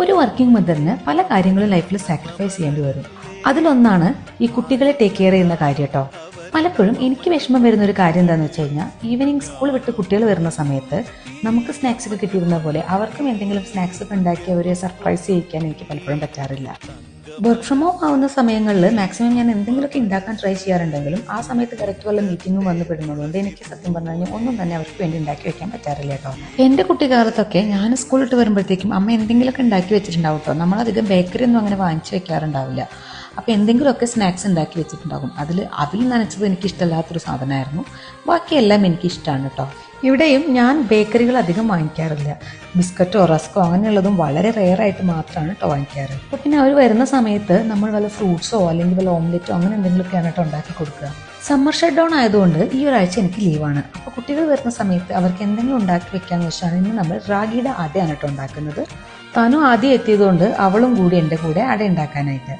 ഒരു വർക്കിംഗ് മദറിന് പല കാര്യങ്ങളും ലൈഫിൽ സാക്രിഫൈസ് ചെയ്യേണ്ടി വരും. അതിലൊന്നാണ് ഈ കുട്ടികളെ ടേക്ക് കെയർ ചെയ്യുന്ന കാര്യം കേട്ടോ. പലപ്പോഴും എനിക്ക് വിഷമം വരുന്ന ഒരു കാര്യം എന്താണെന്ന് വെച്ച് കഴിഞ്ഞാൽ, ഈവനിങ് സ്കൂൾ വിട്ട് കുട്ടികൾ വരുന്ന സമയത്ത് നമുക്ക് സ്നാക്സ് ഒക്കെ കിട്ടിയിരുന്ന പോലെ അവർക്കും എന്തെങ്കിലും സ്നാക്സ് ഒക്കെ ഉണ്ടാക്കി അവരെ സർപ്രൈസ് ചെയ്യിക്കാൻ എനിക്ക് പലപ്പോഴും പറ്റാറില്ല. വർക്ക് ഫ്രം ഹോം ആവുന്ന സമയങ്ങളിൽ മാക്സിമം ഞാൻ എന്തെങ്കിലുമൊക്കെ ഉണ്ടാക്കാൻ ട്രൈ ചെയ്യാറുണ്ടെങ്കിലും ആ സമയത്ത് കറക്റ്റ് വല്ല മീറ്റിങ്ങും വന്ന് പെടുന്നതുകൊണ്ട് എനിക്ക് സത്യം പറഞ്ഞു കഴിഞ്ഞാൽ ഒന്നും തന്നെ അവർക്ക് വേണ്ടി ഉണ്ടാക്കി വെക്കാൻ പറ്റാറില്ല കേട്ടോ. എൻ്റെ കുട്ടിക്കാലത്തൊക്കെ ഞാൻ സ്കൂളിട്ട് വരുമ്പോഴത്തേക്കും അമ്മ എന്തെങ്കിലുമൊക്കെ ഉണ്ടാക്കി വെച്ചിട്ടുണ്ടാവും കേട്ടോ. നമ്മളധികം ബേക്കറി ഒന്നും അങ്ങനെ വാങ്ങിച്ചു വെക്കാറുണ്ടാവില്ല. അപ്പോൾ എന്തെങ്കിലുമൊക്കെ സ്നാക്സ് ഉണ്ടാക്കി വെച്ചിട്ടുണ്ടാകും. അവിൽ നനച്ചത് എനിക്ക് ഇഷ്ടമല്ലാത്തൊരു സാധനമായിരുന്നു. ബാക്കിയെല്ലാം എനിക്ക് ഇഷ്ടമാണ് കേട്ടോ. ഇവിടെയും ഞാൻ ബേക്കറികൾ അധികം വാങ്ങിക്കാറില്ല. ബിസ്ക്കറ്റോ റസ്കോ അങ്ങനെയുള്ളതും വളരെ റെയറായിട്ട് മാത്രമാണ് കേട്ടോ വാങ്ങിക്കാറ്. അപ്പോൾ പിന്നെ അവർ വരുന്ന സമയത്ത് നമ്മൾ വല്ല ഫ്രൂട്ട്സോ അല്ലെങ്കിൽ വല്ല ഓംലെറ്റോ അങ്ങനെ എന്തെങ്കിലുമൊക്കെയാണ് കേട്ടോ ഉണ്ടാക്കി കൊടുക്കുക. സമ്മർ ഷട്ട് ഡൗൺ ആയതുകൊണ്ട് ഈ ഒരാഴ്ച എനിക്ക് ലീവാണ്. അപ്പോൾ കുട്ടികൾ വരുന്ന സമയത്ത് അവർക്ക് എന്തെങ്കിലും ഉണ്ടാക്കി വെക്കാന്ന് വെച്ചാൽ ഇന്ന് നമ്മൾ റാഗിയുടെ അടയാണ് കേട്ടോ ഉണ്ടാക്കുന്നത്. താനും ആദ്യം എത്തിയതുകൊണ്ട് അവളും കൂടി എൻ്റെ കൂടെ അട ഉണ്ടാക്കാനായിട്ട്.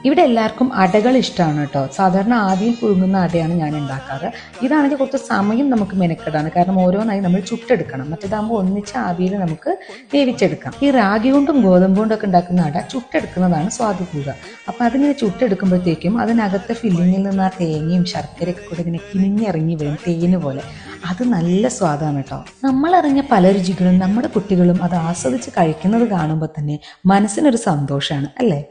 ഇവിടെ എല്ലാവർക്കും അടകൾ ഇഷ്ടമാണ് കേട്ടോ. സാധാരണ ആവിയിൽ പുഴുങ്ങുന്ന അടയാണ് ഞാൻ ഉണ്ടാക്കാറ്. ഇതാണെങ്കിൽ കുറച്ച് സമയം നമുക്ക് മെനക്കെടാണ്, കാരണം ഓരോന്നായി നമ്മൾ ചുട്ടെടുക്കണം. മറ്റേതാകുമ്പോൾ ഒന്നിച്ച് ആവിയിൽ നമുക്ക് വേവിച്ചെടുക്കാം. ഈ റാഗി കൊണ്ടും ഗോതമ്പ് കൊണ്ടൊക്കെ ഉണ്ടാക്കുന്ന അട ചുട്ടെടുക്കുന്നതാണ് സ്വാദ് കൂടുക. അപ്പം അതിങ്ങനെ ചുട്ടെടുക്കുമ്പോഴത്തേക്കും അതിനകത്തെ ഫില്ലിങ്ങിൽ നിന്ന് ആ തേങ്ങയും ശർക്കരയൊക്കെ കൂടെ ഇങ്ങനെ കിനിഞ്ഞിറങ്ങി വരും, തേന് പോലെ. അത് നല്ല സ്വാദാണ് കേട്ടോ. നമ്മളറിഞ്ഞ പല രുചികളും നമ്മുടെ കുട്ടികളും അത് ആസ്വദിച്ച് കഴിക്കുന്നത് കാണുമ്പോൾ തന്നെ മനസ്സിനൊരു സന്തോഷമാണ് അല്ലേ.